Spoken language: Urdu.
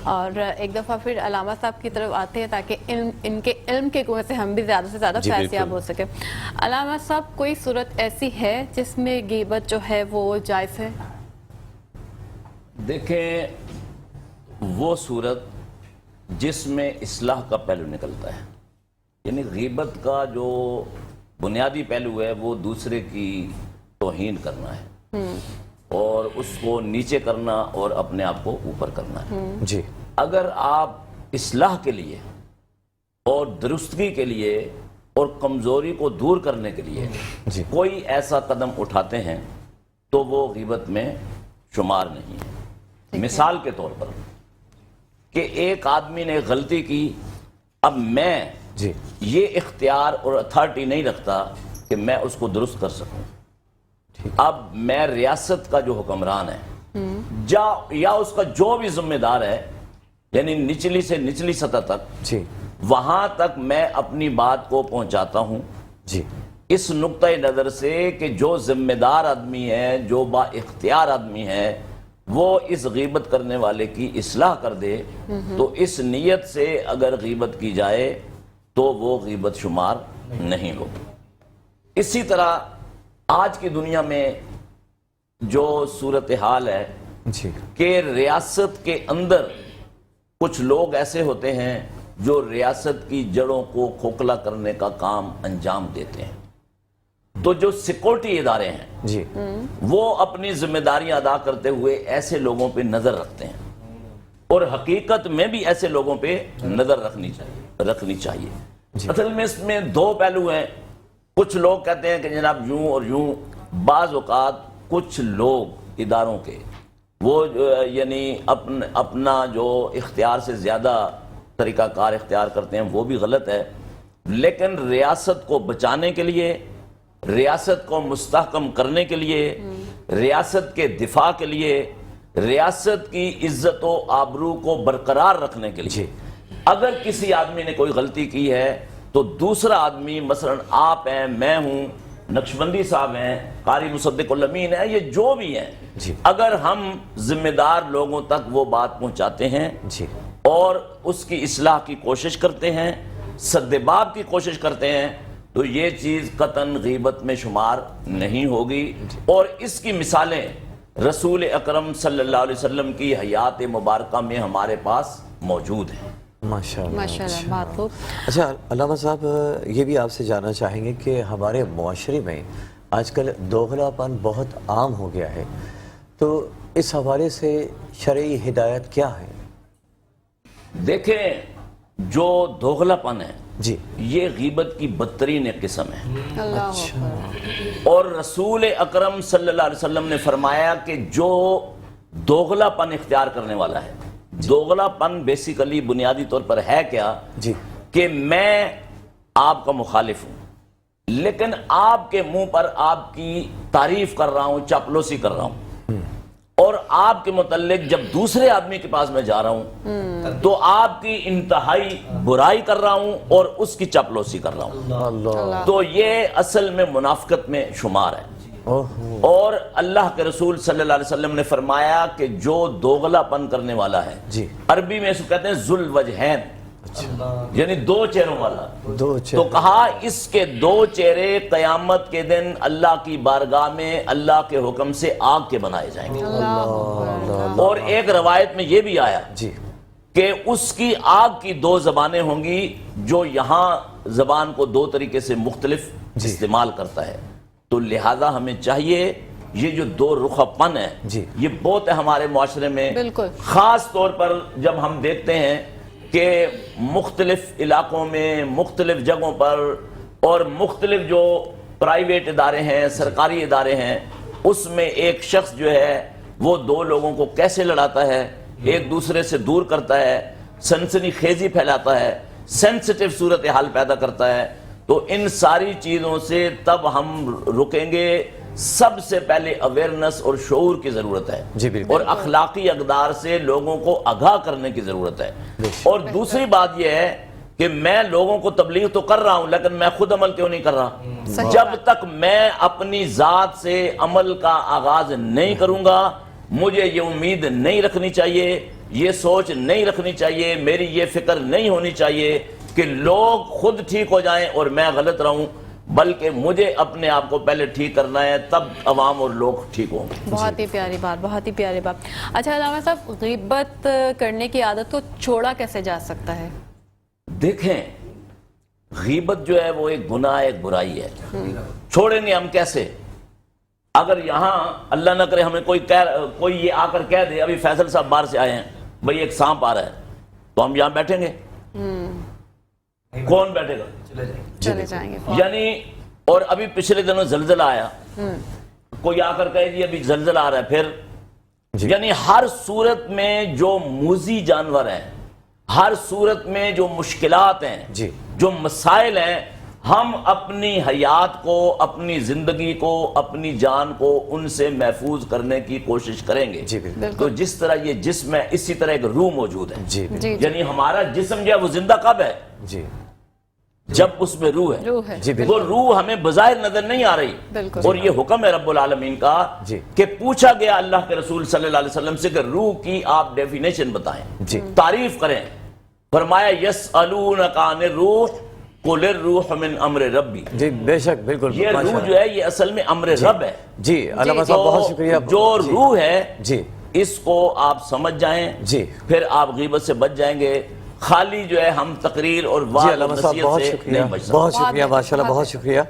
اور ایک دفعہ پھر علامہ صاحب کی طرف آتے ہیں تاکہ ان کے علم کے کنویں سے ہم بھی زیادہ سے زیادہ فیض یاب ہو سکے. علامہ صاحب کوئی صورت ایسی ہے جس میں غیبت جو ہے وہ جائز ہے؟ دیکھیں وہ صورت جس میں اصلاح کا پہلو نکلتا ہے، یعنی غیبت کا جو بنیادی پہلو ہے وہ دوسرے کی توہین کرنا ہے اور اس کو نیچے کرنا اور اپنے آپ کو اوپر کرنا ہے. جی اگر آپ اصلاح کے لیے اور درستگی کے لیے اور کمزوری کو دور کرنے کے لیے جی کوئی ایسا قدم اٹھاتے ہیں تو وہ غیبت میں شمار نہیں ہے. مثال کے طور پر کہ ایک آدمی نے غلطی کی، اب میں جی یہ اختیار اور اتھارٹی نہیں رکھتا کہ میں اس کو درست کر سکوں. اب میں ریاست کا جو حکمران ہے یا اس کا جو بھی ذمہ دار ہے، یعنی نچلی سے نچلی سطح تک، جی وہاں تک میں اپنی بات کو پہنچاتا ہوں جی اس نقطۂ نظر سے کہ جو ذمہ دار آدمی ہے، جو با اختیار آدمی ہے، وہ اس غیبت کرنے والے کی اصلاح کر دے تو اس نیت سے اگر غیبت کی جائے تو وہ غیبت شمار نہیں ہوگی. اسی طرح آج کی دنیا میں جو صورتحال ہے جی کہ ریاست کے اندر کچھ لوگ ایسے ہوتے ہیں جو ریاست کی جڑوں کو کھوکھلا کرنے کا کام انجام دیتے ہیں. تو جو سیکورٹی ادارے ہیں جی وہ اپنی ذمہ داریاں ادا کرتے ہوئے ایسے لوگوں پہ نظر رکھتے ہیں اور حقیقت میں بھی ایسے لوگوں پہ نظر رکھنی چاہیے. اصل میں اس میں دو پہلو ہیں. کچھ لوگ کہتے ہیں کہ جناب یوں اور یوں. بعض اوقات کچھ لوگ اداروں کے وہ یعنی اپنا جو اختیار سے زیادہ طریقہ کار اختیار کرتے ہیں وہ بھی غلط ہے، لیکن ریاست کو بچانے کے لیے، ریاست کو مستحکم کرنے کے لیے، ریاست کے دفاع کے لیے، ریاست کی عزت و آبرو کو برقرار رکھنے کے لیے اگر کسی آدمی نے کوئی غلطی کی ہے تو دوسرا آدمی، مثلا آپ ہیں، میں ہوں، نقشبندی صاحب ہیں، قاری مصدق الامین ہیں، یہ جو بھی ہیں، اگر ہم ذمہ دار لوگوں تک وہ بات پہنچاتے ہیں اور اس کی اصلاح کی کوشش کرتے ہیں، سد باب کی کوشش کرتے ہیں، تو یہ چیز قطعاً غیبت میں شمار نہیں ہوگی. اور اس کی مثالیں رسول اکرم صلی اللہ علیہ وسلم کی حیات مبارکہ میں ہمارے پاس موجود ہیں. ماشاءاللہ بات خوب. اچھا علامہ صاحب، یہ بھی آپ سے جاننا چاہیں گے کہ ہمارے معاشرے میں آج کل دوغلا پن بہت عام ہو گیا ہے، تو اس حوالے سے شرعی ہدایت کیا ہے؟ دیکھیں جو دوغلا پن ہے جی یہ غیبت کی بدترین ایک قسم ہے. اللہ اور رسول اکرم صلی اللہ علیہ وسلم نے فرمایا کہ جو دوغلا پن اختیار کرنے والا ہے، دوغلا پن بیسیکلی بنیادی طور پر ہے کیا جی کہ میں آپ کا مخالف ہوں لیکن آپ کے منہ پر آپ کی تعریف کر رہا ہوں، چاپلوسی کر رہا ہوں، اور آپ کے متعلق جب دوسرے آدمی کے پاس میں جا رہا ہوں تو آپ کی انتہائی برائی کر رہا ہوں اور اس کی چاپلوسی کر رہا ہوں. اللہ. تو یہ اصل میں منافقت میں شمار ہے. اور اللہ کے رسول صلی اللہ علیہ وسلم نے فرمایا کہ جو دوغلا پن کرنے والا ہے، عربی میں اس کو کہتے ہیں ذو الوجہین، یعنی دو چہروں والا. تو کہا اس کے دو چہرے قیامت کے دن اللہ کی بارگاہ میں اللہ کے حکم سے آگ کے بنائے جائیں گے. اور ایک روایت میں یہ بھی آیا کہ اس کی آگ کی دو زبانیں ہوں گی، جو یہاں زبان کو دو طریقے سے مختلف استعمال کرتا ہے. تو لہذا ہمیں چاہیے یہ جو دو رخ پن ہے یہ بہت ہے ہمارے معاشرے میں، خاص طور پر جب ہم دیکھتے ہیں کہ مختلف علاقوں میں، مختلف جگہوں پر، اور مختلف جو پرائیویٹ ادارے ہیں، سرکاری ادارے ہیں، اس میں ایک شخص جو ہے وہ دو لوگوں کو کیسے لڑاتا ہے، ایک دوسرے سے دور کرتا ہے، سنسنی خیزی پھیلاتا ہے، سینسٹیو صورتحال پیدا کرتا ہے. تو ان ساری چیزوں سے تب ہم رکیں گے. سب سے پہلے اویئرنس اور شعور کی ضرورت ہے اور اخلاقی اقدار سے لوگوں کو آگاہ کرنے کی ضرورت ہے. اور دوسری بات یہ ہے کہ میں لوگوں کو تبلیغ تو کر رہا ہوں لیکن میں خود عمل کیوں نہیں کر رہا؟ جب تک میں اپنی ذات سے عمل کا آغاز نہیں کروں گا، مجھے یہ امید نہیں رکھنی چاہیے یہ سوچ نہیں رکھنی چاہیے، میری یہ فکر نہیں ہونی چاہیے کہ لوگ خود ٹھیک ہو جائیں اور میں غلط رہوں، بلکہ مجھے اپنے آپ کو پہلے ٹھیک کرنا ہے، تب عوام اور لوگ ٹھیک ہوں گے۔ بہت ہی پیاری بات، بہت ہی پیاری بات۔ اچھا علامہ صاحب، غیبت کرنے کی عادت کو چھوڑا کیسے جا سکتا ہے؟ دیکھیں، غیبت جو ہے وہ ایک گناہ، ایک برائی ہے، چھوڑیں گے ہم کیسے؟ اگر یہاں اللہ نہ کرے ہمیں کوئی یہ آ کر کہہ دے، ابھی فیصل صاحب باہر سے آئے ہیں، بھئی ایک سانپ آ رہا ہے، تو ہم یہاں بیٹھیں گے؟ کون بیٹھے گا؟ چلے جائیں گے۔ یعنی اور ابھی پچھلے دنوں زلزلہ آیا، کوئی آ کر کہے جی ابھی زلزلہ آ رہا ہے، پھر یعنی ہر صورت میں جو موذی جانور ہیں، ہر صورت میں جو مشکلات ہیں، جو مسائل ہیں، ہم اپنی حیات کو، اپنی زندگی کو، اپنی جان کو ان سے محفوظ کرنے کی کوشش کریں گے۔ تو جس طرح یہ جسم ہے، اسی طرح ایک روح موجود ہے، یعنی ہمارا جسم جو ہے وہ زندہ کب ہے؟ جب اس میں روح ہے۔ وہ روح ہمیں بظاہر نظر نہیں آ رہی، اور یہ حکم ہے رب العالمین کا کہ پوچھا گیا اللہ کے رسول صلی اللہ علیہ وسلم سے کہ روح کی آپ ڈیفینیشن بتائیں، تعریف کریں۔ فرمایا یسألونک عن الروح قل الروح من امر ربی۔ جی بے شک، بالکل۔ یہ روح جو ہے یہ اصل میں امر رب ہے۔ جی علامہ صاحب بہت شکریہ۔ جو روح ہے اس کو آپ سمجھ جائیں، پھر آپ غیبت سے بچ جائیں گے۔ خالی جو ہے ہم تقریر اور وعظ و نصیحت سے نہیں بچ سکتے۔ بہت شکریہ، ماشاءاللہ بہت شکریہ۔